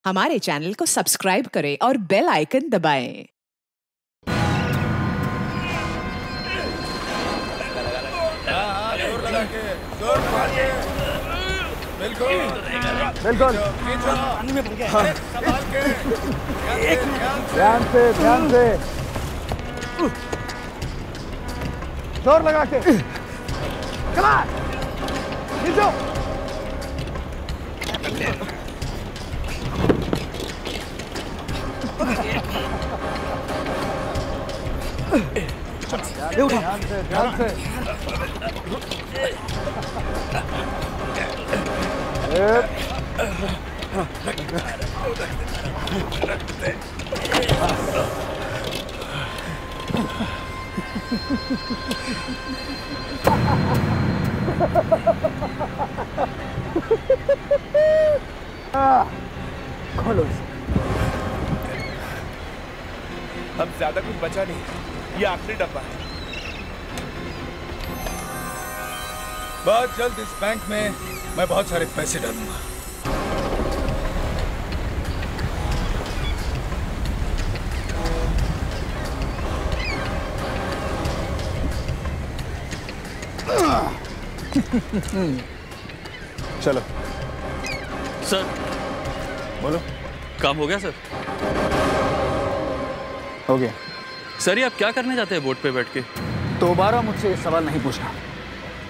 हमारे चैनल को सब्सक्राइब करें और बेल आइकन दबाएं। जोर मार के बिल्कुल बिल्कुल पानी में पड़ गया है। संभाल के ध्यान से जोर लगा के चला नीचे ध्यान से खोलो। अब ज्यादा कुछ बचा नहीं, ये आखिरी डब्बा है। बहुत जल्द इस बैंक में मैं बहुत सारे पैसे डालूंगा। चलो सर। बोलो। काम हो गया सर? हो गया। सर ये आप क्या करने जाते हैं बोट पे बैठ के? दोबारा मुझसे ये सवाल नहीं पूछना,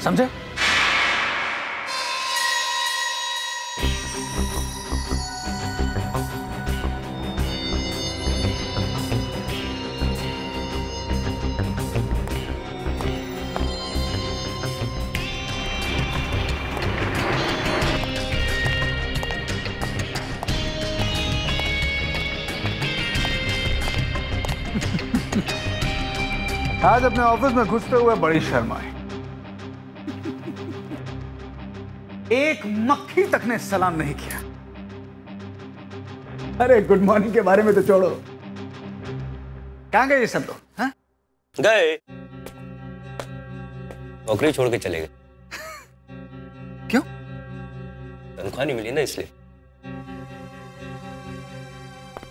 समझे? आज अपने ऑफिस में घुसते हुए बड़ी शर्म आई। एक मक्खी तक ने सलाम नहीं किया। अरे गुड मॉर्निंग के बारे में तो छोड़ो। कहां गए ये सब लोग? हाँ? गए, नौकरी छोड़ के चले गए। क्यों? तनख्वाह नहीं मिली ना, इसलिए।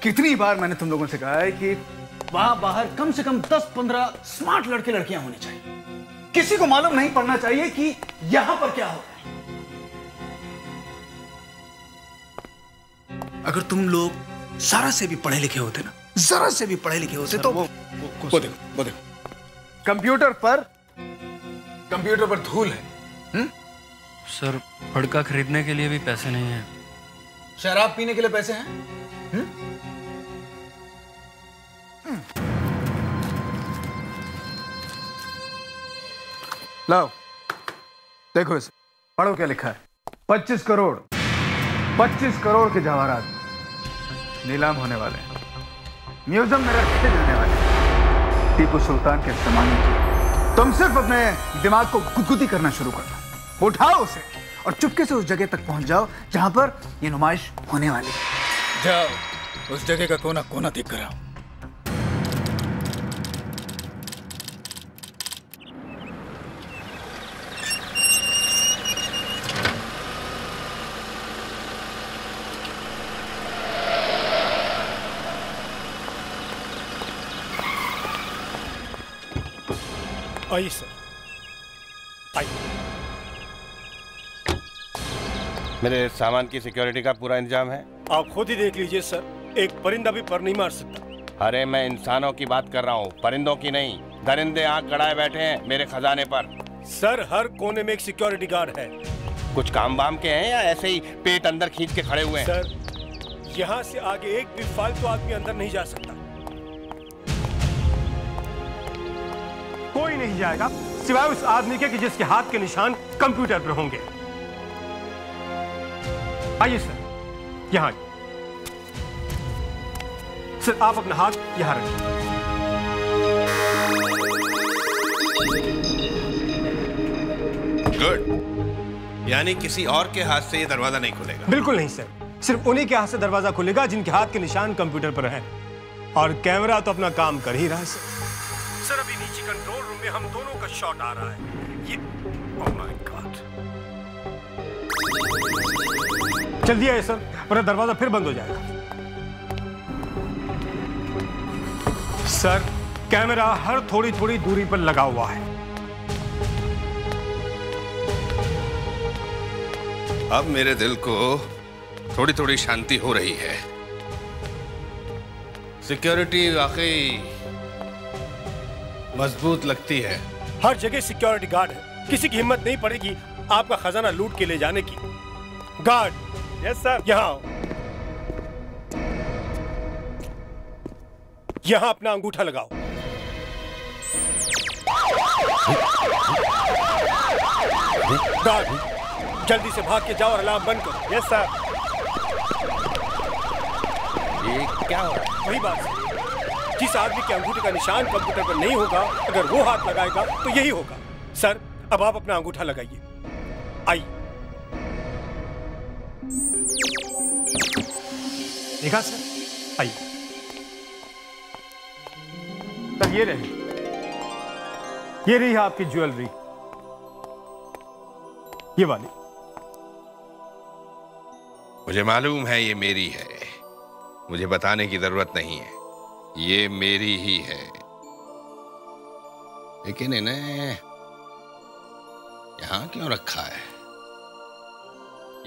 कितनी बार मैंने तुम लोगों से कहा है कि वहां बाहर कम से कम 10-15 स्मार्ट लड़के लड़कियां होने चाहिए। किसी को मालूम नहीं पड़ना चाहिए कि यहां पर क्या हो रहा है। अगर तुम लोग जरा से भी पढ़े लिखे होते ना, जरा से भी पढ़े लिखे होते तो वो देखो कंप्यूटर पर धूल है। सर फड़का खरीदने के लिए भी पैसे नहीं है। शराब पीने के लिए पैसे हैं? लाओ देखो इसे, पढ़ो क्या लिखा है। 25 करोड़ के जवाहरात नीलाम होने वाले, म्यूजियम में रखे जाने वाले, टीपू सुल्तान के जमाने की। तुम सिर्फ अपने दिमाग को गुदगुदी करना शुरू कर दो, उठाओ उसे और चुपके से उस जगह तक पहुंच जाओ जहां पर ये नुमाइश होने वाली है। जाओ उस जगह का कोना कोना देख कर आओ। आइए सर, आइए। मेरे सामान की सिक्योरिटी का पूरा इंतजाम है। आप खुद ही देख लीजिए सर, एक परिंदा भी पर नहीं मार सकता। अरे मैं इंसानों की बात कर रहा हूँ, परिंदों की नहीं। दरिंदे आंख गड़ाए बैठे हैं मेरे खजाने पर। सर हर कोने में एक सिक्योरिटी गार्ड है। कुछ काम वाम के हैं या ऐसे ही पेट अंदर खींच के खड़े हुए हैं? सर यहाँ से आगे एक भी फालतू आदमी अंदर नहीं जा सकता। कोई नहीं जाएगा सिवाय उस आदमी के कि जिसके हाथ के निशान कंप्यूटर पर होंगे। आइए सर, यहां आइए। सर आप अपना हाथ यहां रखिए। गुड, यानी किसी और के हाथ से ये दरवाजा नहीं खुलेगा? बिल्कुल नहीं सर, सिर्फ उन्हीं के हाथ से दरवाजा खुलेगा जिनके हाथ के निशान कंप्यूटर पर है। और कैमरा तो अपना काम कर ही रहा है सर। अभी नीचे कंट्रोल रूम में हम दोनों का शॉट आ रहा है। ये ओह माय गॉड। जल्दी आइए सर, वरना दरवाजा फिर बंद हो जाएगा। सर, कैमरा हर थोड़ी थोड़ी दूरी पर लगा हुआ है। अब मेरे दिल को थोड़ी थोड़ी शांति हो रही है। सिक्योरिटी वाकई मजबूत लगती है। हर जगह सिक्योरिटी गार्ड है, किसी की हिम्मत नहीं पड़ेगी आपका खजाना लूट के ले जाने की। गार्ड, यस सर, यहां अपना अंगूठा लगाओ। गार्ड, जल्दी से भाग के जाओ और अलार्म बंद करो। Yes sir. ये क्या हो रहा है? वही बात, जिस आदमी के अंगूठे का निशान कंप्यूटर पर नहीं होगा, अगर वो हाथ लगाएगा तो यही होगा। सर, अब आप अपना अंगूठा लगाइए। आइए। देखा सर? आइए सर, ये रही आपकी ज्वेलरी, ये वाली। मुझे मालूम है ये मेरी है, मुझे बताने की जरूरत नहीं है, ये मेरी ही है। लेकिन इन्हें यहां क्यों रखा है?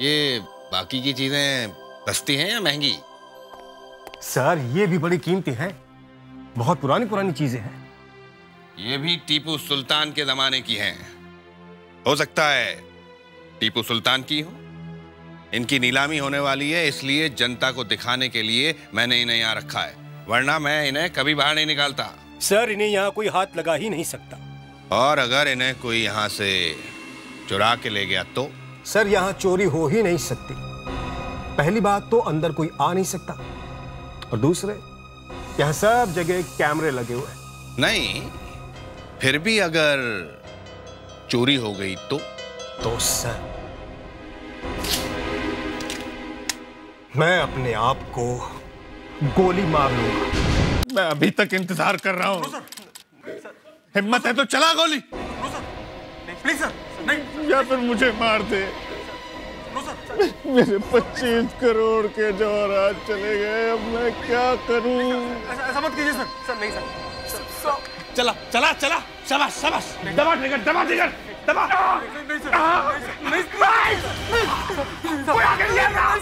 ये बाकी की चीजें सस्ती हैं या महंगी? सर, ये भी बड़ी कीमती हैं, बहुत पुरानी पुरानी चीजें हैं। ये भी टीपू सुल्तान के जमाने की हैं। हो सकता है टीपू सुल्तान की हो। इनकी नीलामी होने वाली है, इसलिए जनता को दिखाने के लिए मैंने इन्हें यहाँ रखा है, वरना मैं इन्हें कभी बाहर नहीं निकालता। सर, इन्हें यहाँ कोई हाथ लगा ही नहीं सकता। और अगर इन्हें कोई यहाँ से चुरा के ले गया तो? सर, यहाँ चोरी हो ही नहीं सकती। पहली बात तो अंदर कोई आ नहीं सकता, और दूसरे यहाँ सब जगह कैमरे लगे हुए हैं। नहीं, फिर भी अगर चोरी हो गई तो सर, मैं अपने आप को गोली मार लूंगा। मैं अभी तक इंतजार कर रहा हूँ। हिम्मत है तो चला गोली। प्लीज सर, नहीं, या फिर मुझे मार दे। मेरे 25 करोड़ के जवाहरात चले गए, अब मैं क्या करूं? ऐसा मत कीजिए सर। सर नहीं सर, चला चला चला, शाबाश शाबाश, दबा ट्रिगर, दबा ट्रिगर, दबा। कोई आगे नहीं आ रहा,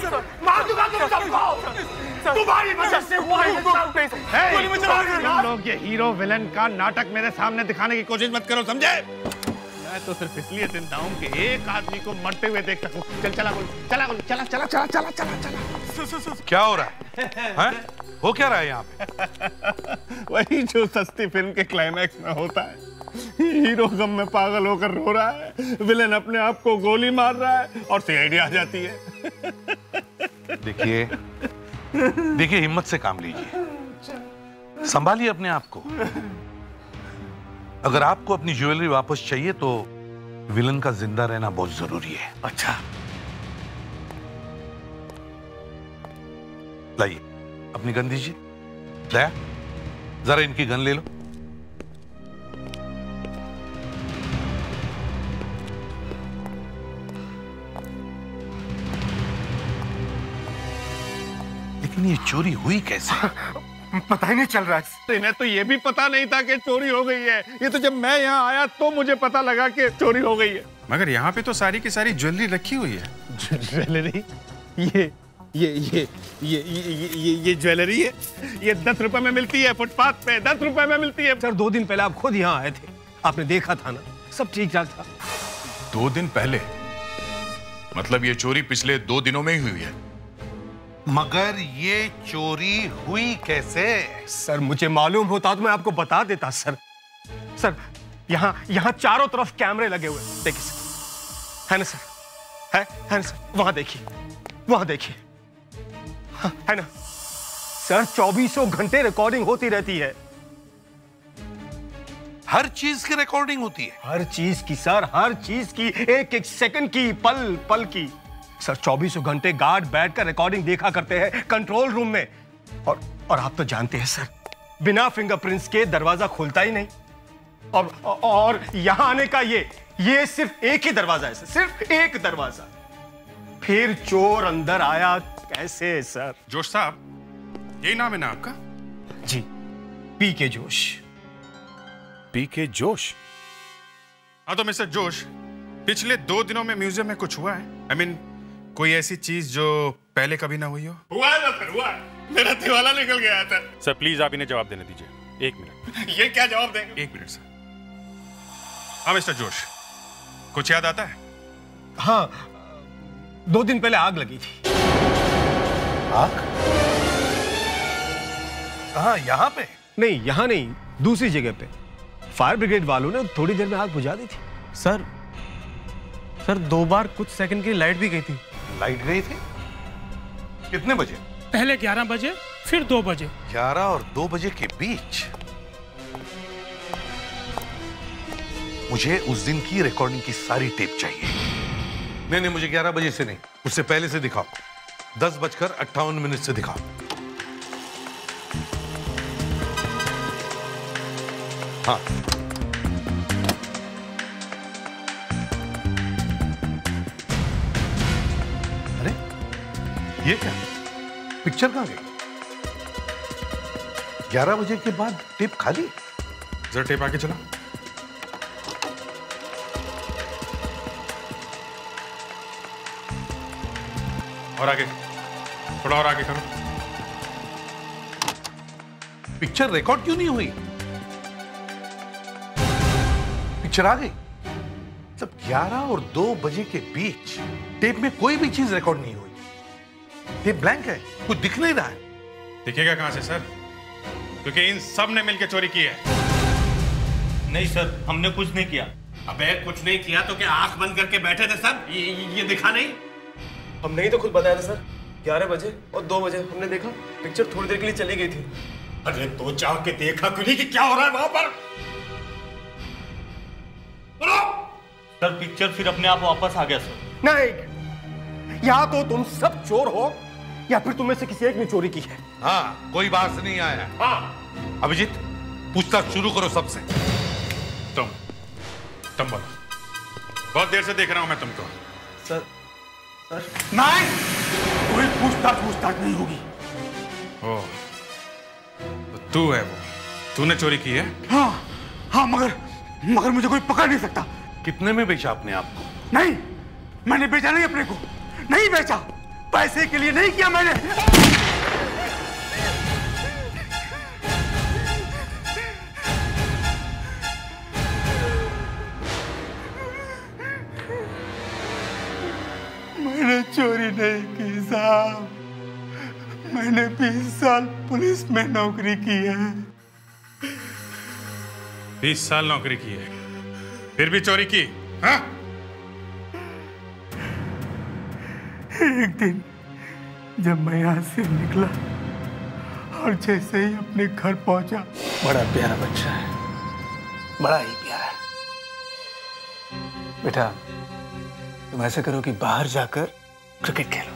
मार दूंगा तुम सबको। तुम्हारी वजह से हुआ है। गोली मत चलाओ। तुम लोग ये हीरो विलन का नाटक मेरे सामने दिखाने की कोशिश मत करो, समझे? मैं तो सिर्फ इसलिए जिंदा हूं कि एक आदमी को मरते हुए देख सकूं। चल चला गोली, चला गोली, चला चला चला चला चला चला। क्या हो रहा है? हो क्या रहा है यहाँ पे? वही जो सस्ती फिल्म के क्लाइमैक्स में होता है। हीरो गम में पागल होकर रो रहा है, विलेन अपने आप को गोली मार रहा है और सीआईडी आ जाती है। देखिए देखिए, हिम्मत से काम लीजिए, संभालिए अपने आप को। अगर आपको अपनी ज्वेलरी वापस चाहिए तो विलन का जिंदा रहना बहुत जरूरी है। अच्छा, लाइए अपनी गन दीजिए। दया, जरा इनकी गन ले लो। लेकिन ये चोरी हुई कैसे? पता ही नहीं चल रहा है। इन्हें तो ये भी पता नहीं था कि चोरी हो गई है। ये तो जब मैं यहाँ आया तो मुझे पता लगा कि चोरी हो गई है। मगर यहाँ पे तो सारी की सारी ज्वेलरी रखी हुई है। ज्वेलरी? ये ज्वेलरी है। ये 10 रुपए में मिलती है, फुटपाथ पे 10 रुपए में मिलती है। सर, 2 दिन पहले आप खुद यहाँ आए थे, आपने देखा था ना, सब ठीक ठाक था। 2 दिन पहले? मतलब ये चोरी पिछले 2 दिनों में ही हुई है। मगर ये चोरी हुई कैसे? सर, मुझे मालूम होता तो मैं आपको बता देता। सर, यहाँ चारों तरफ कैमरे लगे हुए, देखिए सर, है ना सर? है ना सर? वहां देखिए, है ना सर? 24 घंटे रिकॉर्डिंग होती रहती है। हर चीज की रिकॉर्डिंग होती है? हर चीज की सर, हर चीज की, एक एक सेकंड की, पल पल की। सर, 24 घंटे गार्ड बैठकर रिकॉर्डिंग देखा करते हैं कंट्रोल रूम में। और आप तो जानते हैं सर, बिना फिंगरप्रिंट्स के दरवाजा खुलता ही नहीं। और यहां आने का ये सिर्फ एक ही दरवाजा है सर, सिर्फ एक दरवाजा। फिर चोर अंदर आया कैसे सर? जोश साहब, यही नाम है ना आपका? जी, पी के जोश। पी के जोश? हाँ तो मिस्टर जोश, पिछले 2 दिनों में म्यूजियम में कुछ हुआ है? I mean, कोई ऐसी चीज जो पहले कभी ना हुई हो? हुआ है ना फिर, हुआ है। मेरा दिवाला निकल गया था। सर प्लीज आप इन्हें जवाब देने दीजिए। 1 मिनट। ये क्या जवाब देंगे? 1 मिनट सर। हाँ मिस्टर जोश, कुछ याद आता है? हाँ, 2 दिन पहले आग लगी थी। आग? कहाँ? यहाँ पे? नहीं, यहाँ नहीं, दूसरी जगह पे। फायर ब्रिगेड वालों ने थोड़ी देर में आग बुझा दी थी। सर 2 बार कुछ सेकंड की लाइट भी गई थी। लाइट गई थी? कितने बजे? पहले 11 बजे, फिर 2 बजे। 11 और 2 बजे के बीच? मुझे उस दिन की रिकॉर्डिंग की सारी टेप चाहिए। नहीं, मुझे 11 बजे से नहीं, उससे पहले से दिखाओ। 10:58 से दिखाओ। हाँ, अरे ये क्या? पिक्चर कहां गई? 11 बजे के बाद टेप खाली। जरा टेप आगे चला। और आगे, थोड़ा और आगे करो। पिक्चर रिकॉर्ड क्यों नहीं हुई? पिक्चर आ गई। मतलब 11 और 2 बजे के बीच टेप में कोई भी चीज रिकॉर्ड नहीं हुई। टेप ब्लैंक है, कुछ दिख नहीं रहा है। दिखेगा कहां से सर? क्योंकि इन सब ने मिलकर चोरी की है। नहीं सर, हमने कुछ नहीं किया। अबे कुछ नहीं किया तो क्या आंख बंद करके बैठे थे सब? ये दिखा नहीं? हमने ही तो खुद बताया था सर, 11 बजे और 2 बजे हमने देखा। पिक्चर थोड़ी देर के लिए चली गई थी। अरे तो जाके देखा क्यों नहीं कि क्या हो रहा है वहां पर? सर पिक्चर फिर अपने आप वापस आ गया सर। नहीं, या तो तुम सब चोर हो या फिर तुम में से किसी एक ने चोरी की है। हाँ, कोई बाहर से नहीं आया है। हाँ, अभिजीत, पूछताछ शुरू करो सबसे। तुम बोलो। बहुत देर से देख रहा हूं मैं तुमको। सर नहीं, कोई पूछताछ नहीं होगी। ओ, तो तू है वो? तूने चोरी की है? हाँ, मगर मुझे कोई पकड़ नहीं सकता। कितने में बेचा अपने आप को? नहीं, मैंने बेचा नहीं अपने को, नहीं बेचा। पैसे के लिए नहीं किया मैंने। मैंने चोरी नहीं की साहब। मैंने 20 साल पुलिस में नौकरी की है। 20 साल नौकरी की है, फिर भी चोरी की? हाँ? एक दिन जब मैं यहां से निकला और जैसे ही अपने घर पहुंचा, बड़ा प्यारा बच्चा है, बड़ा ही प्यारा। बेटा तुम ऐसे करो कि बाहर जाकर क्रिकेट खेलो।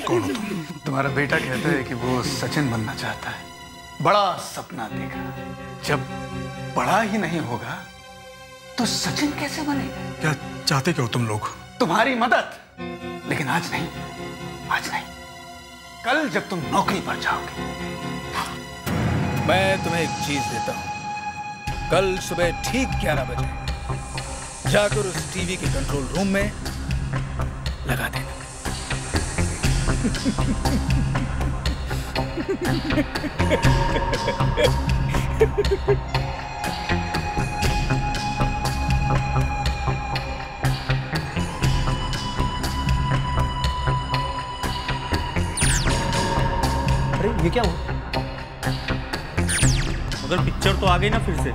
कौन हो तुम? तुम्हारा बेटा कहता है कि वो सचिन बनना चाहता है। बड़ा सपना देखा, जब बड़ा ही नहीं होगा तो सचिन कैसे बनेगा? क्या चाहते क्यों तुम लोग? तुम्हारी मदद, लेकिन आज नहीं, आज नहीं, कल जब तुम नौकरी पर जाओगे। मैं तुम्हें एक चीज देता हूं, कल सुबह ठीक 11 बजे जाकर उस टीवी के कंट्रोल रूम में लगा देना। अरे ये क्या हुआ? मगर पिक्चर तो आ गई ना फिर से।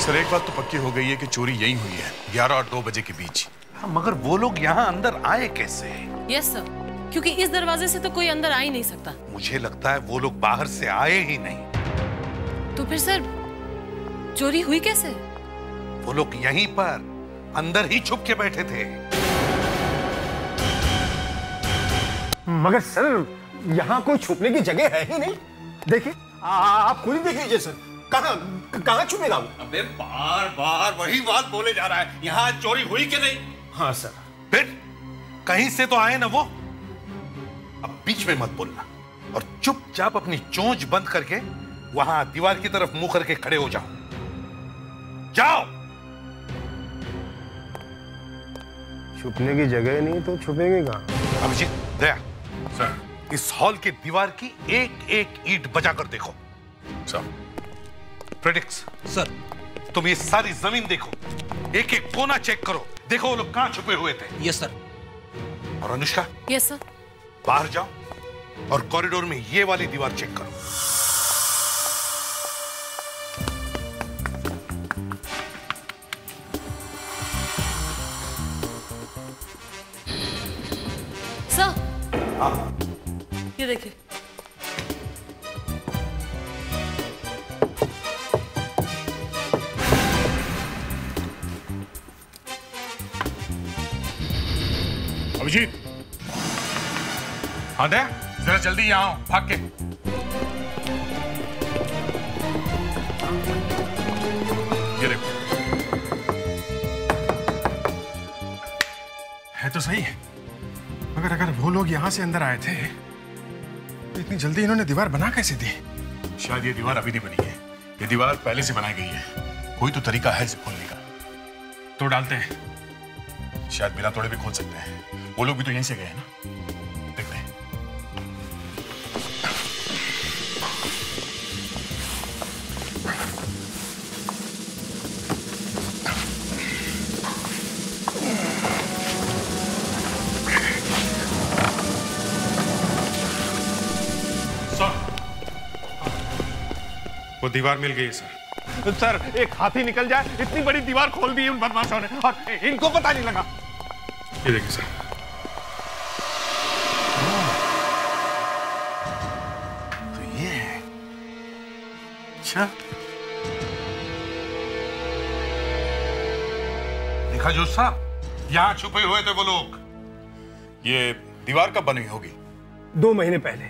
सर एक बात तो पक्की हो गई है कि चोरी यही हुई है, 11 और 2 बजे के बीच। हाँ, मगर वो लोग यहाँ अंदर आए कैसे? यस सर, क्योंकि इस दरवाजे से तो कोई अंदर आ ही नहीं सकता। मुझे लगता है वो लोग बाहर से आए ही नहीं। तो फिर सर चोरी हुई कैसे? वो लोग यहीं पर अंदर ही छुप के बैठे थे। मगर सर यहाँ कोई छुपने की जगह है ही नहीं। देखिए, आप खुद ही देख लीजिए सर, कहाँ छुपेगा वो? अबे बार बार वही बात बोले जा रहा है, यहाँ चोरी हुई कि नहीं? हाँ सर। फिर कहीं से तो आए ना वो। अब बीच में मत बोलना और चुपचाप अपनी चोंच बंद करके वहां दीवार की तरफ मुंह करके खड़े हो जाओ। जाओ। छुपने की जगह नहीं तो छुपेंगे कहाँ? अभिजीत, दया सर, इस हॉल की दीवार की एक एक ईंट बजाकर देखो। सर। प्रेडिक्स सर, तुम ये सारी जमीन देखो, एक एक कोना चेक करो, देखो वो लोग कहां छुपे हुए थे। Yes sir. और अनुष्का? Yes sir. बाहर जाओ और कॉरिडोर में ये वाली दीवार चेक करो। सर, ये देखिए। अभिजीत, हाँ दया, जरा जल्दी यहाँ आओ, भाग के। ये देखो, है तो सही है, मगर अगर वो लोग यहाँ से अंदर आए थे तो इतनी जल्दी इन्होंने दीवार बना कैसे दी? शायद ये दीवार अभी नहीं बनी है, ये दीवार पहले से बनाई गई है। कोई तो तरीका है इसे खोलने का। तो डालते हैं, शायद बिना तोड़े भी खोल सकते हैं। वो लोग भी तो यहीं से गए हैं ना, देखते हैं। सर, वो दीवार मिल गई है सर। सर, एक हाथी निकल जाए, इतनी बड़ी दीवार खोल दी उन बदमाशों ने और इनको पता नहीं लगा। ये देखिए सर, अच्छा, देखा जो साहब, यहां छुपे हुए थे वो लोग। ये दीवार कब बनी होगी? 2 महीने पहले।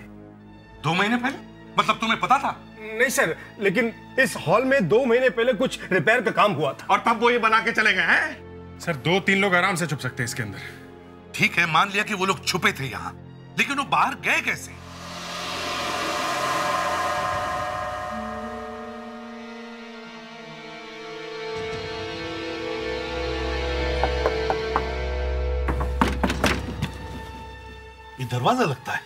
2 महीने पहले? मतलब तुम्हें पता था? नहीं सर, लेकिन इस हॉल में 2 महीने पहले कुछ रिपेयर का काम हुआ था और तब वो ये बना के चले गए हैं। सर, 2-3 लोग आराम से छुप सकते हैं इसके अंदर। ठीक है, मान लिया कि वो लोग छुपे थे यहां, लेकिन वो बाहर गए कैसे? ये दरवाजा लगता है।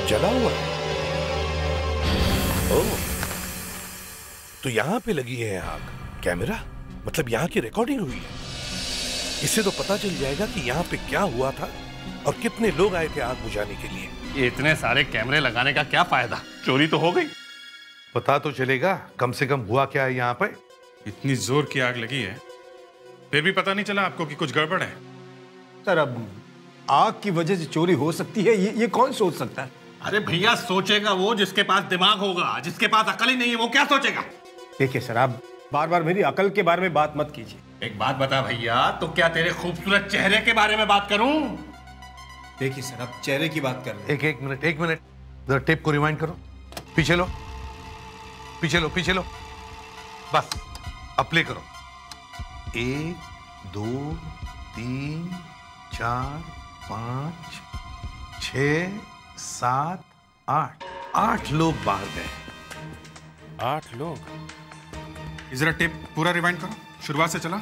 जला हुआ है। ओह, तो यहां पे लगी है आग। कैमरा, मतलब यहां की रिकॉर्डिंग हुई है। इससे तो पता चल जाएगा कि यहां पे क्या हुआ था और कितने लोग आए थे आग बुझाने के लिए। ये इतने सारे कैमरे लगाने का क्या फायदा? चोरी तो हो गई। पता तो चलेगा कम से कम हुआ क्या है यहाँ पे। इतनी जोर की आग लगी है, फिर भी पता नहीं चला आपको कि कुछ गड़बड़ है? सर, अब आग की वजह से चोरी हो सकती है, ये कौन सोच सकता है? अरे भैया, सोचेगा वो जिसके पास दिमाग होगा, जिसके पास अकल ही नहीं है वो क्या सोचेगा? देखिए सर, आप बार बार मेरी अकल के बारे में बात मत कीजिए। एक बात बता भैया, तो क्या तेरे खूबसूरत चेहरे के बारे में बात करूं? देखिए सर, आप चेहरे की बात कर रहे हैं। एक मिनट, जरा टेप को रिवाइंड करो। पीछे लो, पीछे लो, पीछे लो। बस, अब प्ले करो। 1 2 3 4 5 6 7 8 8 लोग बाहर गए। 8 लोग? जरा टेप पूरा रिवाइंड करो, शुरुआत से चला।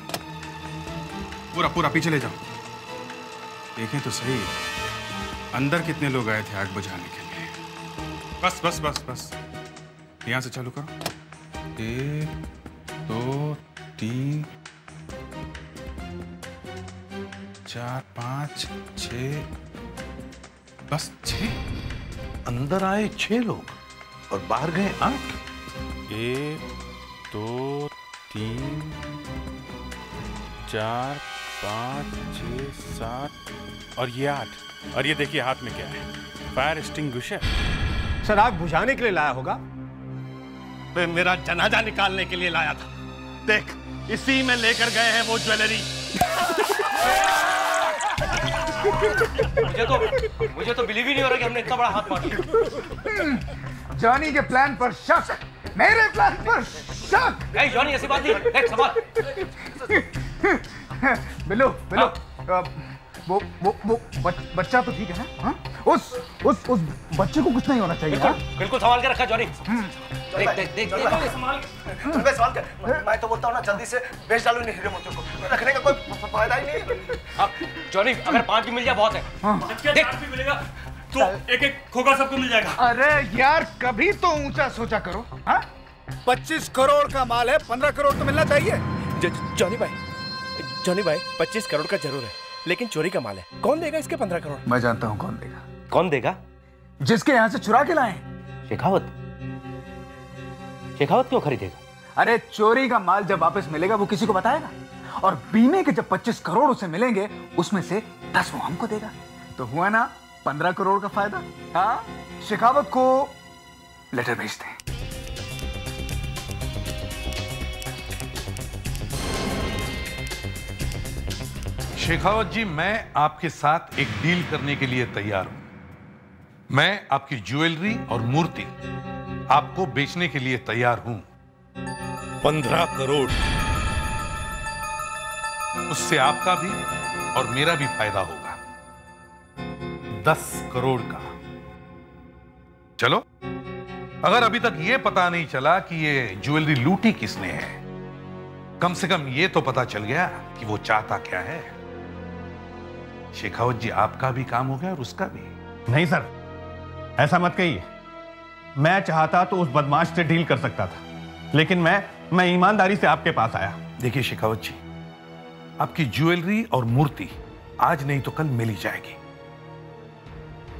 पूरा पूरा पीछे ले जाओ। देखें तो सही, अंदर कितने लोग आए थे आग बुझाने के लिए। बस बस बस बस, यहां से चालू करो। 1 2 3 4 5 6, बस 6। अंदर आए 6 लोग और बाहर गए 8। 1 2 3 4 5 6 7 और ये 8। और ये देखिए हाथ में क्या है, फायर एक्सटिंग्विशर। सर, आग बुझाने के लिए लाया होगा। मैं मेरा जनाजा निकालने के लिए लाया था। देख, इसी में लेकर गए हैं वो ज्वेलरी। मुझे तो बिलीव ही नहीं हो रहा कि हमने इतना बड़ा हाथ मारा। जॉनी के प्लान पर शक, मेरे प्लान पर शक। नहीं जॉनी, ऐसी बात नहीं। देख सवाल। बिल्लू वो बच्चा तो ठीक है ना? हाँ? उस बच्चे को कुछ नहीं होना चाहिए। बिल्कुल संभाल के रखा जॉनी। देख सवाल कर। मैं तो बोलता हूँ ना, जल्दी से बेच डालो इन हीरे मोतियों को, रखने का कोई फायदा ही नहीं है। अब जॉनी अगर 5 भी मिल जाए बहुत है। देख भी मिलेगा तो एक खोखा सबको मिल जाएगा। अरे यार कभी तो ऊंचा सोचा करो। हाँ? 25 करोड़ का माल है, 15 करोड़ तो मिलना चाहिए। जॉनी भाई 25 करोड़ का जरूर है, लेकिन चोरी का माल है। कौन देगा इसके 15 करोड़? मैं जानता हूँ कौन देगा। कौन देगा? जिसके यहाँ से चुरा के लाए। शेखावत क्यों खरीदेगा? अरे चोरी का माल जब वापस मिलेगा वो किसी को बताएगा, और बीमे के जब 25 करोड़ उसे मिलेंगे उसमें से 10 वो हमको देगा। तो हुआ ना 15 करोड़ का फायदा। हाँ, शेखावत को लेटर भेजते हैं। शेखावत जी, मैं आपके साथ एक डील करने के लिए तैयार हूं। मैं आपकी ज्वेलरी और मूर्ति आपको बेचने के लिए तैयार हूं। 15 करोड़। उससे आपका भी और मेरा भी फायदा होगा। 10 करोड़ का। चलो, अगर अभी तक यह पता नहीं चला कि ये ज्वेलरी लूटी किसने है, कम से कम यह तो पता चल गया कि वो चाहता क्या है। शेखावत जी, आपका भी काम हो गया और उसका भी। नहीं सर, ऐसा मत कहिए। मैं चाहता तो उस बदमाश से डील कर सकता था, लेकिन मैं ईमानदारी से आपके पास आया। देखिए शेखावत जी, आपकी ज्वेलरी और मूर्ति आज नहीं तो कल मिल ही जाएगी,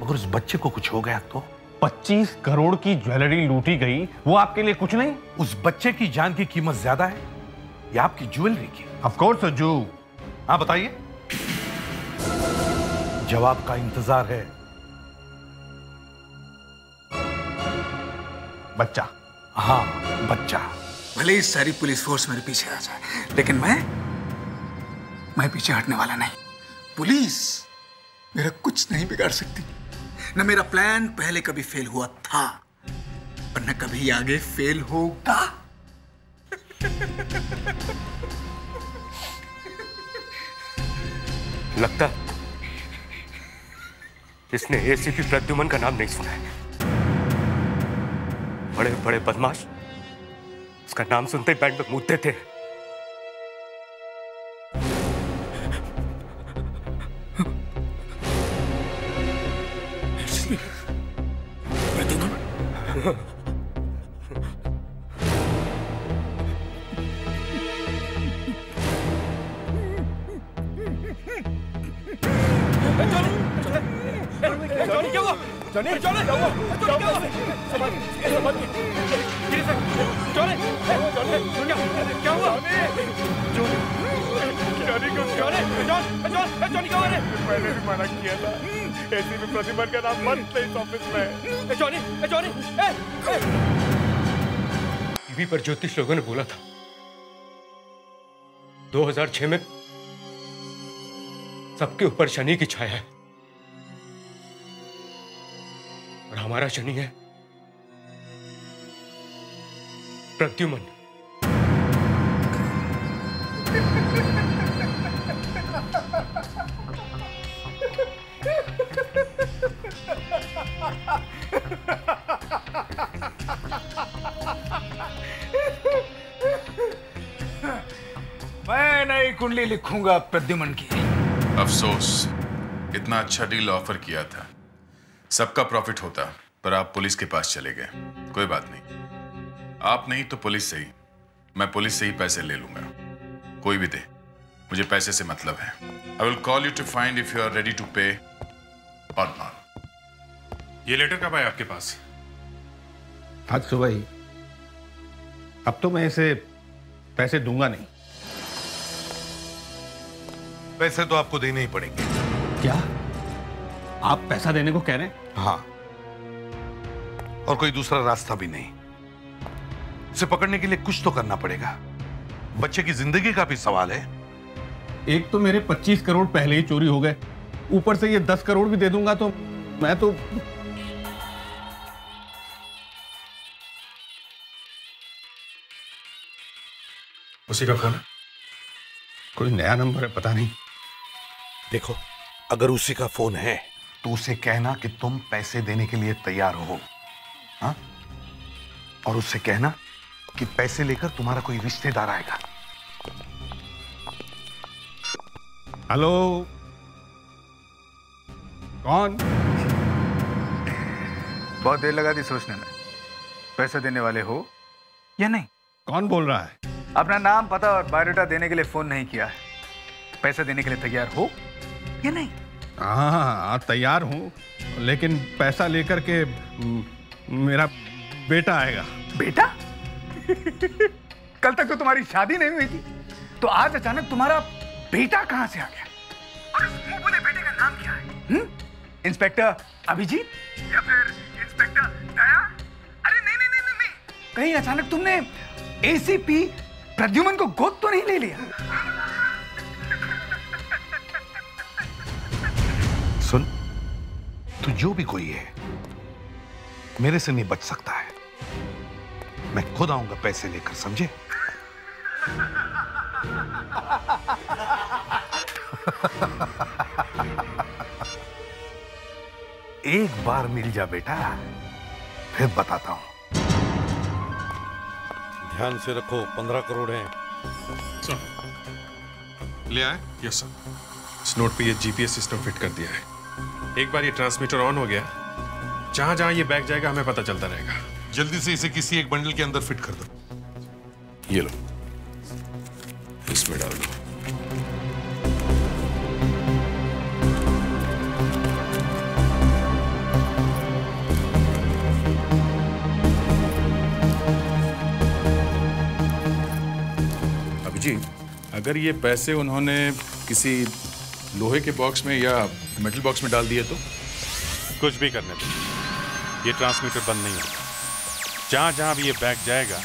मगर उस बच्चे को कुछ हो गया तो? 25 करोड़ की ज्वेलरी लूटी गई, वो आपके लिए कुछ नहीं? उस बच्चे की जान की कीमत ज्यादा है या आपकी ज्वेलरी की? Of course Sajju. हाँ बताइए, जवाब का इंतजार है। बच्चा। हाँ, बच्चा। भले ही सारी पुलिस फोर्स मेरे पीछे आ जाए, लेकिन मैं पीछे हटने वाला नहीं। पुलिस मेरा कुछ नहीं बिगाड़ सकती। न मेरा प्लान पहले कभी फेल हुआ था और न कभी आगे फेल होगा। लगता इसने एसीपी प्रद्युमन का नाम नहीं सुना है। बड़े बड़े बदमाश उसका नाम सुनते ही बैंड में मूतते थे। मैंने भी मना किया था, एसीपी प्रद्युमन का नाम मत ले इस ऑफिस में। जॉनी टीवी पर ज्योतिष लोगों ने बोला था 2006 में सबके ऊपर शनि की छाया है, और हमारा शनि है प्रद्युमन। मैं नई कुंडली लिखूंगा प्रद्युमन की। अफसोस, इतना अच्छा डील ऑफर किया था, सबका प्रॉफिट होता, पर आप पुलिस के पास चले गए। कोई बात नहीं, आप नहीं तो पुलिस से ही, मैं पुलिस से ही पैसे ले लूंगा। कोई भी दे, मुझे पैसे से मतलब है। I will call you to find if you are ready to pay or not. ये लेटर कब आया आपके पास? आज सुबह ही। अब तो मैं इसे पैसे दूंगा नहीं। पैसे तो आपको देने ही पड़ेंगे। क्या आप पैसा देने को कह रहे हैं? हाँ, और कोई दूसरा रास्ता भी नहीं। इसे पकड़ने के लिए कुछ तो करना पड़ेगा। बच्चे की जिंदगी का भी सवाल है। एक तो मेरे 25 करोड़ पहले ही चोरी हो गए, ऊपर से ये 10 करोड़ भी दे दूंगा तो मैं तो। उसी का फोन है? कोई नया नंबर है, पता नहीं। देखो, अगर उसी का फोन है तो उसे कहना कि तुम पैसे देने के लिए तैयार हो, हाँ? और उससे कहना कि पैसे लेकर तुम्हारा कोई रिश्तेदार आएगा। हेलो, कौन? बहुत देर लगा दी सोचने में। पैसे देने वाले हो या नहीं? कौन बोल रहा है? अपना नाम, पता और बायोडाटा देने के लिए फोन नहीं किया है। पैसे देने के लिए तैयार हो या नहीं? हाँ, तैयार हूँ, लेकिन पैसा लेकर के मेरा बेटा आएगा। बेटा? कल तक तो तुम्हारी शादी नहीं हुई थी, तो आज अचानक तुम्हारा बेटा कहां से आ गया? और उस मुंह बोले बेटे का नाम क्या है? इंस्पेक्टर अभिजीत या फिर इंस्पेक्टर दया? अरे नहीं नहीं नहीं नहीं, कहीं अचानक तुमने एसीपी प्रद्युमन को गोद तो नहीं ले लिया? सुन, तू जो भी कोई है, मेरे से नहीं बच सकता है। मैं खुद आऊंगा पैसे लेकर, समझे? एक बार मिल जा बेटा, फिर बताता हूं। ध्यान से रखो, 15 करोड़ हैं। ले आए? Yes sir. इस नोट पे ये जीपीएस सिस्टम फिट कर दिया है। एक बार ये ट्रांसमीटर ऑन हो गया, जहां जहां ये बैग जाएगा हमें पता चलता रहेगा। जल्दी से इसे किसी एक बंडल के अंदर फिट कर दो। ये लो, इसमें डाल दो। अभिजीत, अगर ये पैसे उन्होंने किसी लोहे के बॉक्स में या मेटल बॉक्स में डाल दिए तो? कुछ भी करने दो, ये ट्रांसमीटर बंद नहीं होगा। जहां जहां भी ये बैग जाएगा,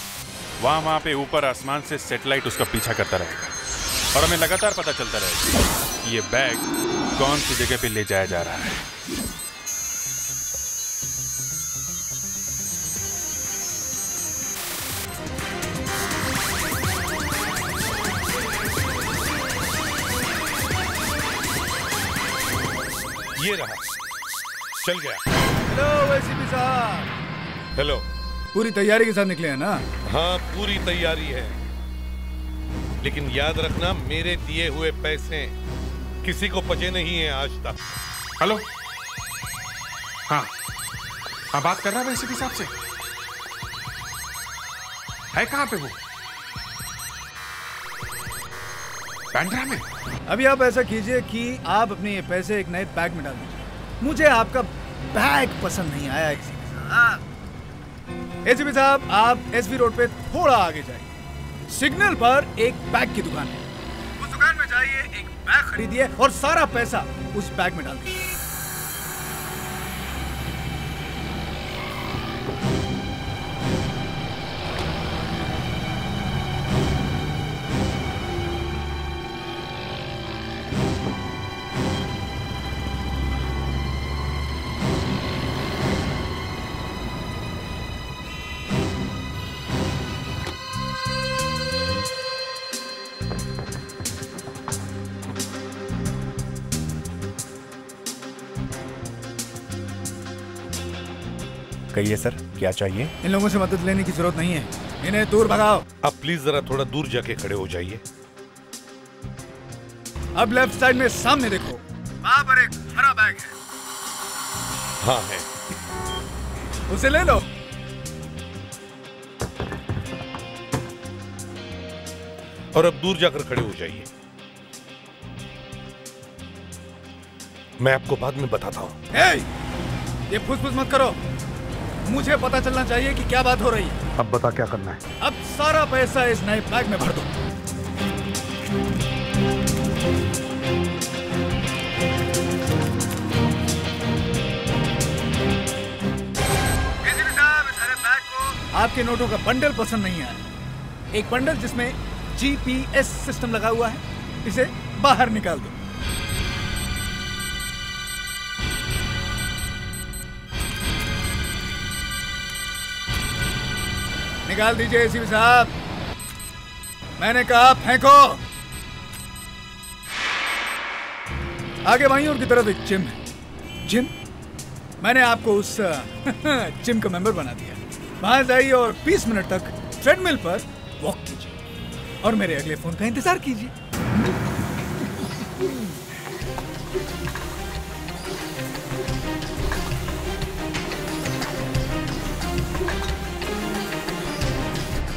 वहां वहां पे ऊपर आसमान से सैटेलाइट उसका पीछा करता रहेगा, और हमें लगातार पता चलता रहेगा कि ये बैग कौन सी जगह पे ले जाया जा रहा है। ये रहा, चल गया। हेलो एसीपी साहब। हेलो। पूरी तैयारी के साथ निकले हैं ना? हाँ, पूरी तैयारी है, लेकिन याद रखना, मेरे दिए हुए पैसे किसी को पचे नहीं है आज तक। हेलो। हाँ हाँ, बात कर रहा है एसीपी साहब से। है कहां पे वो? बांद्रा में। अभी आप ऐसा कीजिए कि आप अपने ये पैसे एक नए बैग में डाल दीजिए। मुझे आपका बैग पसंद नहीं आया एसीपी साहब। आप एसवी रोड पे थोड़ा आगे जाइए, सिग्नल पर एक बैग की दुकान है, उस दुकान में जाइए, एक बैग खरीदिए और सारा पैसा उस बैग में डाल दीजिए। कहिए सर, क्या चाहिए? इन लोगों से मदद लेने की जरूरत नहीं है, इन्हें दूर भगाओ। अब प्लीज जरा थोड़ा दूर जाके खड़े हो जाइए। अब लेफ्ट साइड में सामने देखो, वहां पर एक हरा बैग है। हाँ है। उसे ले लो। और अब दूर जाकर खड़े हो जाइए, मैं आपको बाद में बताता हूं। ये फुसफुस मत करो, मुझे पता चलना चाहिए कि क्या बात हो रही है। अब बता क्या करना है? अब सारा पैसा इस नए बैग में भर दो। आपके नोटों का बंडल पसंद नहीं आया। एक बंडल जिसमें जीपीएस सिस्टम लगा हुआ है, इसे बाहर निकाल दो। निकाल दीजिए एसीपी साहब, मैंने कहा फेंको। आगे भाइयों की तरफ एक जिम है। जिम? मैंने आपको उस जिम का मेंबर बना दिया। वहां जाइए और 20 मिनट तक ट्रेडमिल पर वॉक कीजिए और मेरे अगले फोन का इंतजार कीजिए।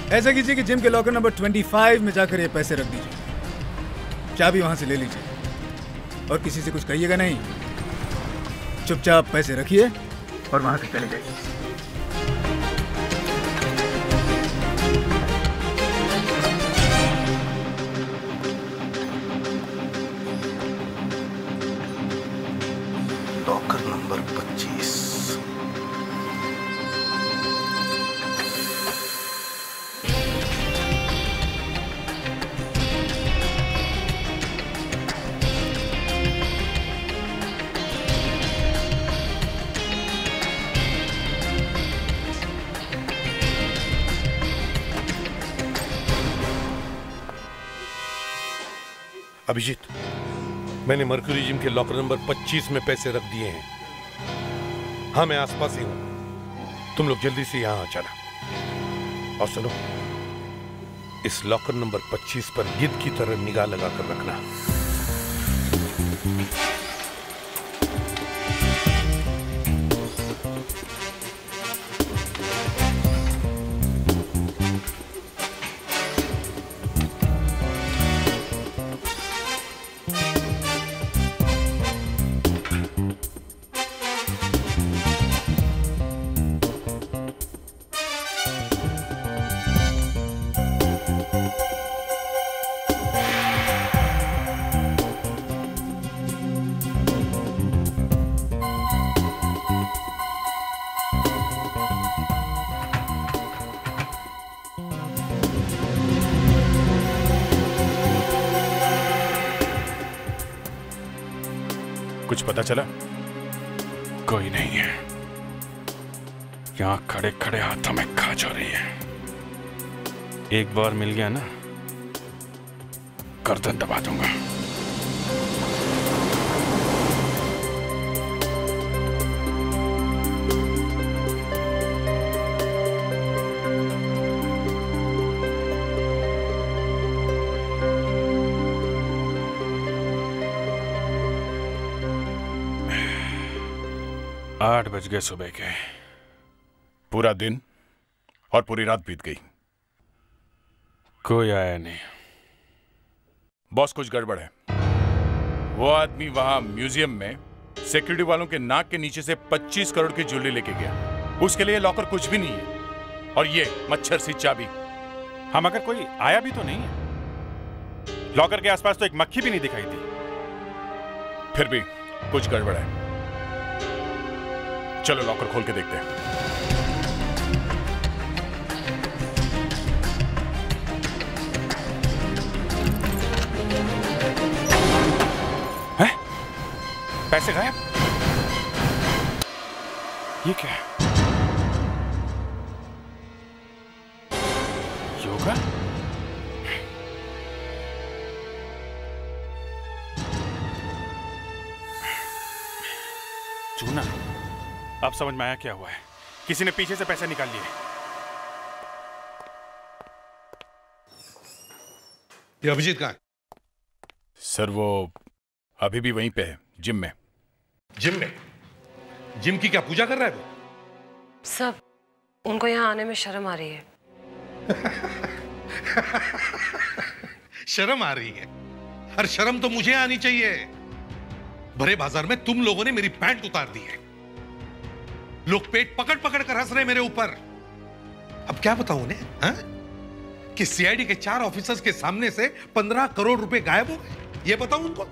ऐसा कीजिए कि जिम के लॉकर नंबर 25 में जाकर ये पैसे रख दीजिए। चाबी वहां से ले लीजिए और किसी से कुछ कहिएगा नहीं। चुपचाप पैसे रखिए और वहां से चले जाइए। Locker number 25। अभिजीत, मैंने मर्क्यूरी जिम के लॉकर नंबर 25 में पैसे रख दिए हैं। हाँ, मैं आसपास ही हूं। तुम लोग जल्दी से यहां आ जाना। और सुनो, इस लॉकर नंबर 25 पर गिद्ध की तरह निगाह लगाकर रखना। कुछ पता चला? कोई नहीं है। यहां खड़े खड़े हाथों में खाज हो रही है। एक बार मिल गया ना, गर्दन दबा दूंगा। आठ बज गए सुबह के। पूरा दिन और पूरी रात बीत गई, कोई आया नहीं। बॉस, कुछ गड़बड़ है। वो आदमी वहां म्यूजियम में सिक्योरिटी वालों के नाक के नीचे से 25 करोड़ की ज्वेलरी लेके गया। उसके लिए लॉकर कुछ भी नहीं है। और ये मच्छर सी चाबी। हाँ, मगर कोई आया भी तो नहीं है। लॉकर के आसपास तो एक मक्खी भी नहीं दिखाई दी। फिर भी कुछ गड़बड़ है। चलो लॉकर खोल के देखते हैं। हैं? पैसे गायब? ये क्या है? योगा? चूना? अब समझ में आया क्या हुआ है। किसी ने पीछे से पैसे निकाल लिए। ये अभिजीत कहाँ है? सर, वो अभी भी वहीं पे है, जिम में। जिम में? जिम की क्या पूजा कर रहा है वो? सब, उनको यहाँ आने में शर्म आ रही है। शर्म आ रही है? अरे शर्म तो मुझे आनी चाहिए। भरे बाजार में तुम लोगों ने मेरी पैंट उतार दी है। लोग पेट पकड़ पकड़ कर हंस रहे मेरे ऊपर। अब क्या बताऊं उन्हें, हाँ? कि सीआईडी के 4 ऑफिसर्स के सामने से 15 करोड़ रुपए गायब हो गए। ये बताऊं उनको?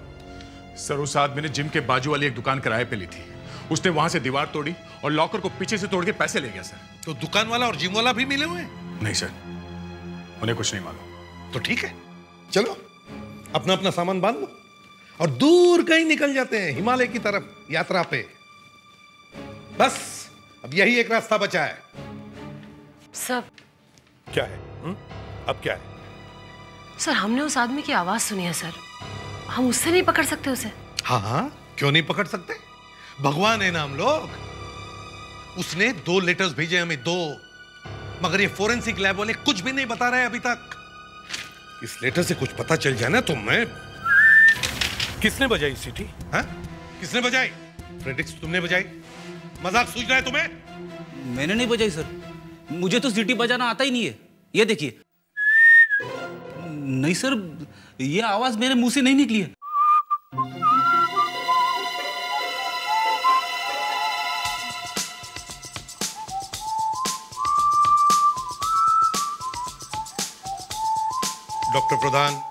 सर, उस आदमी ने जिम के बाजू वाली एक दुकान किराए पे ली थी। उसने वहां से दीवार तोड़ी और लॉकर को पीछे से तोड़ के पैसे ले गया सर। तो दुकान वाला और जिम वाला भी मिले हुए हैं? नहीं सर, उन्हें कुछ नहीं मालूम। तो ठीक है, चलो अपना अपना सामान बांध लो। और दूर कहीं निकल जाते हैं हिमालय की तरफ यात्रा पे। बस अब यही एक रास्ता बचा है। सब क्या है? अब क्या है? सर, हमने उस आदमी की आवाज सुनी है सर। हम उससे नहीं पकड़ सकते उसे? हाँ हाँ, क्यों नहीं पकड़ सकते? भगवान है ना हम लोग। उसने 2 लेटर्स भेजे हमें, 2, मगर ये फोरेंसिक लैब वाले कुछ भी नहीं बता रहे अभी तक। इस लेटर से कुछ पता चल जाए ना तो मैं। किसने बजाई सीटी? हाँ, किसने बजाई? फ्रेडरिक्स, तुमने बजाई? मजाक सूझ रहा है तुम्हें? मैंने नहीं बजाई सर, मुझे तो सीटी बजाना आता ही नहीं है। ये देखिए। नहीं सर, ये आवाज मेरे मुंह से नहीं निकली है। डॉक्टर प्रधान,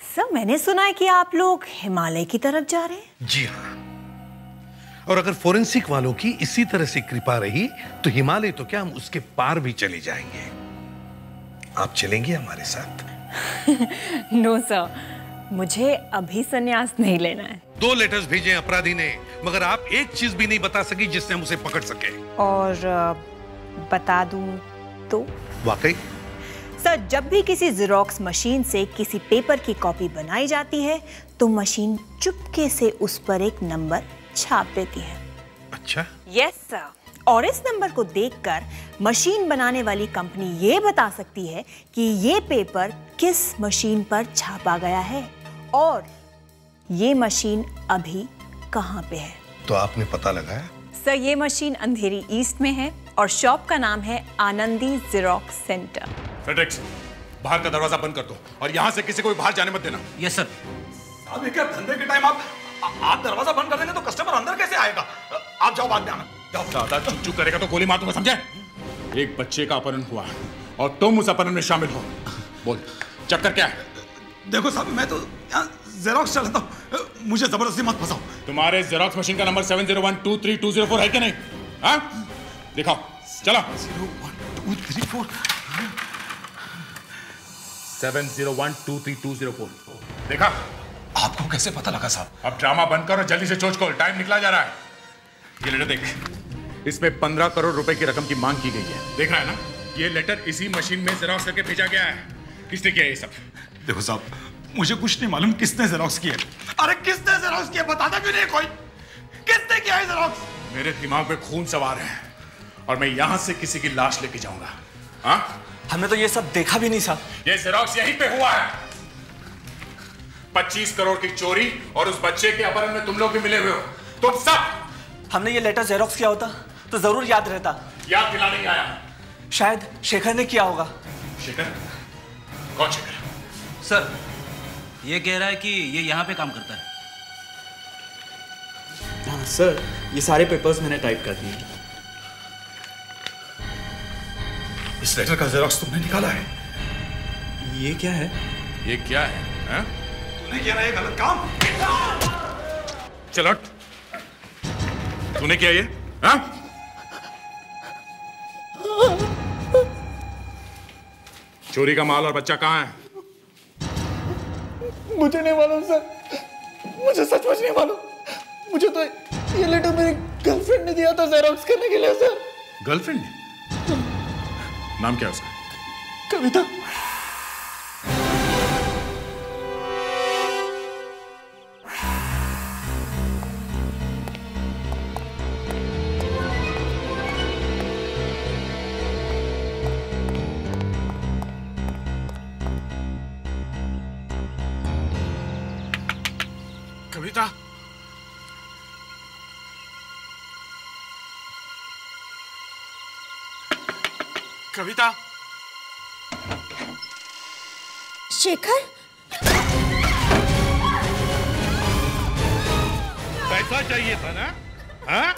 सर, मैंने सुना है कि आप लोग हिमालय की तरफ जा रहे हैं। जी हाँ, और अगर फोरेंसिक वालों की इसी तरह से कृपा रही तो हिमालय तो क्या, हम उसके पार भी चले जाएंगे। आप चलेंगे हमारे साथ? नो सर, मुझे अभी संन्यास नहीं लेना है। 2 लेटर्स भेजे अपराधी ने, मगर आप एक चीज भी नहीं बता सकी जिससे हम उसे पकड़ सके। और बता दूं तो? वाकई? सर, जब भी किसी जेरोक्स मशीन से किसी पेपर की कॉपी बनाई जाती है तो मशीन चुपके से उस पर एक नंबर छाप देती है। अच्छा? यस सर, और इस नंबर को देखकर मशीन बनाने वाली कंपनी ये बता सकती है कि ये पेपर किस मशीन पर छापा गया है और ये मशीन अभी कहाँ पे है। तो आपने पता लगाया? सर, ये मशीन अंधेरी ईस्ट में है और शॉप का नाम है आनंदी जेरोक्स सेंटर। फ्रेडरिक्स, बाहर का दरवाजा बंद कर दो और यहाँ से किसी को भी बाहर जाने मत देना। Yes sir. साहब, ये क्या धंधे के टाइम आप दरवाजा बंद कर देंगे तो कस्टमर अंदर कैसे आएगा? आप जाओ, बाद में आना। जाओ। ज्यादा चुप करेगा तो गोली मार दूंगा, समझे? एक बच्चे का अपहरण हुआ और तुम उस अपहरण में शामिल हो। बोल, चक्कर क्या है? देखो साहब, मैं तो यहाँ जेरोक्स चलाता हूँ, मुझे जबरदस्ती मत फंसाओ। तुम्हारे जेरोक्स मशीन का नंबर 70123204 है कि नहीं? हाँ, दिखाओ, चलो। 01234 70123204 देखा? आपको कैसे पता लगा साहब? अब ड्रामा बंद करो, जल्दी से चोच खोल, टाइम निकला जा रहा है। ये लेटर देख, इसमें 15 करोड़ रुपए की रकम की मांग की गई है। देख रहा है ना? ये लेटर इसी मशीन में जेरोक्स करके भेजा गया है। किसने किया ये सब? देखो साहब, मुझे कुछ नहीं मालूम किसने जेरोक्स किया। अरे किसने जेरोक्स किया बताता क्यों नहीं कोई? किसने किया है जेरोक्स? मेरे दिमाग में खून सवार है और मैं यहां से किसी की लाश लेके जाऊंगा। हाँ? हमने तो ये सब देखा भी नहीं साहब। ये जेरोक्स यहीं पे हुआ है। 25 करोड़ की चोरी और उस बच्चे के अपहरण में तुम लोग भी मिले हुए हो, तुम सब। हमने ये लेटर जेरोक्स किया होता तो जरूर याद रहता। याद दिला नहीं आया। शायद शेखर ने किया होगा। शेखर? कौन शेखर? सर, ये कह रहा है कि ये यहाँ पे काम करता है। हाँ सर, ये सारे पेपर्स मैंने टाइप कर दिए। इस लेटर का जेरोक्स तुमने निकाला है? ये क्या है? ये क्या है? हाँ? तूने किया ना ये गलत काम। चलो, तूने किया ये? हाँ? चोरी का माल और बच्चा कहाँ है? मुझे नहीं मालूम सर, मुझे सचमुच नहीं मालूम। मुझे तो ये लेटर मेरी गर्लफ्रेंड ने दिया था जेरोक्स करने के लिए सर। गर्लफ्रेंड ने? नाम क्या है उसका? कविता। कविता? कविता? शेखर? पैसा चाहिए था ना? हाँ?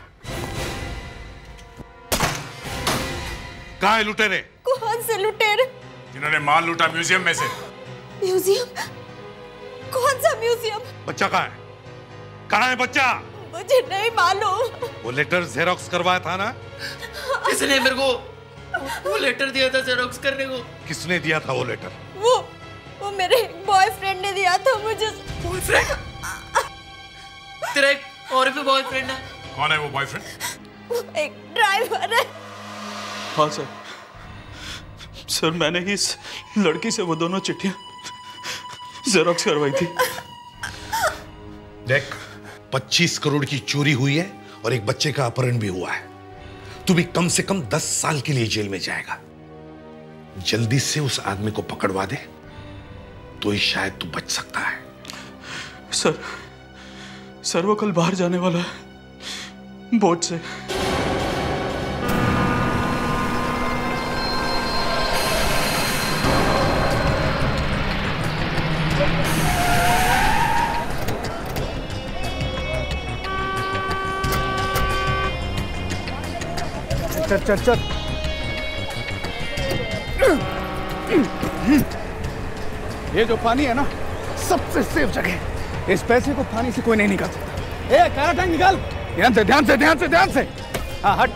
कहाँ है लुटेरे? कौन से लुटेरे? जिन्होंने माल लूटा म्यूजियम में से। म्यूजियम? कौन सा म्यूजियम? बच्चा कहाँ है? कहाँ है बच्चा? मुझे नहीं मालूम। वो लेटर जेरोक्स करवाया था ना? इसने मेरे को वो लेटर दिया था जेरोक्स करने को। किसने दिया था वो लेटर? वो मेरे बॉयफ्रेंड ने दिया था मुझे। बॉयफ्रेंड? तेरा एक और भी बॉयफ्रेंड है? कौन है वो बॉयफ्रेंड? एक ड्राइवर है। हाँ सर, सर मैंने ही इस लड़की से वो दोनों चिट्ठियां जेरोक्स करवाई थी। देख, 25 करोड़ की चोरी हुई है और एक बच्चे का अपहरण भी हुआ है। तू भी कम से कम 10 साल के लिए जेल में जाएगा। जल्दी से उस आदमी को पकड़वा दे तो ही शायद तू बच सकता है। सर वो कल बाहर जाने वाला है बोट से। चल। ये जो पानी है ना, सबसे सेफ जगह। इस पैसे को पानी से कोई नहीं निकाल सकता। ए, काला टैंक निकाल। ध्यान से। हाँ, हट।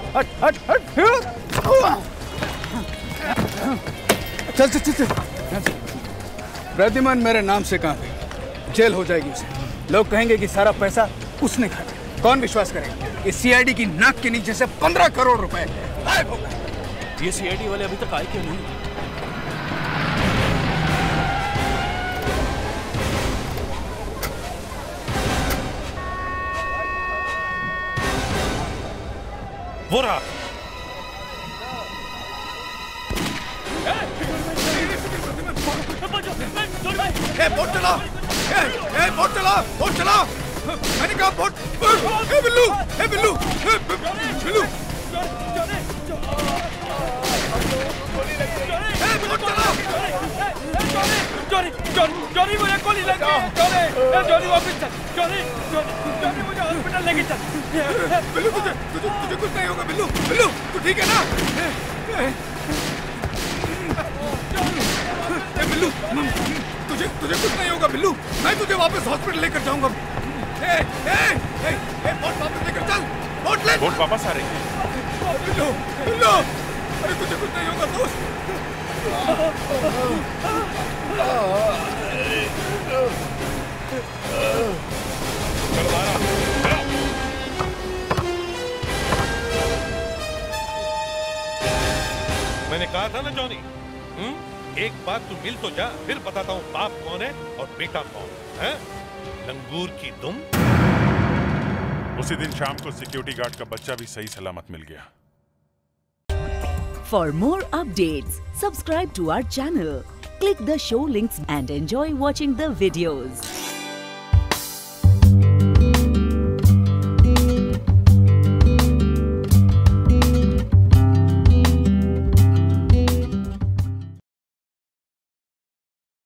चल। प्रद्युमन मेरे नाम से कहाँ पे जेल हो जाएगी उसे। लोग कहेंगे कि सारा पैसा उसने खाया। कौन विश्वास करेगा? इस सीआईडी की नाक के नीचे से 15 करोड़ रुपए गायब हो गए। ये सीआईडी वाले अभी तक आए क्यों नहीं? वो रहा। बोट चला। मैंने कहा बोट। बिल्लू। जॉनी मुझे गोली लग गई। जॉनी वापस चल। जॉनी मुझे हॉस्पिटल लेके चल। बिल्लू तुझे कुछ नहीं होगा। बिल्लू तू ठीक है ना? बिल्लू तुझे कुछ नहीं होगा। बिल्लू मैं तुझे वापस हॉस्पिटल लेकर जाऊंगा। बोट वापस लेकर चल। बोट वापस आ रही है। बिल्लू अरे तुझे कुछ नहीं होगा दोस्त। मैंने कहा था ना जॉनी, एक बार तू मिल तो जा, फिर बताता हूँ बाप कौन है और बेटा कौन है। लंगूर की दुम। उसी दिन शाम को सिक्योरिटी गार्ड का बच्चा भी सही सलामत मिल गया। For more updates, subscribe to our channel, click the show links and enjoy watching the videos.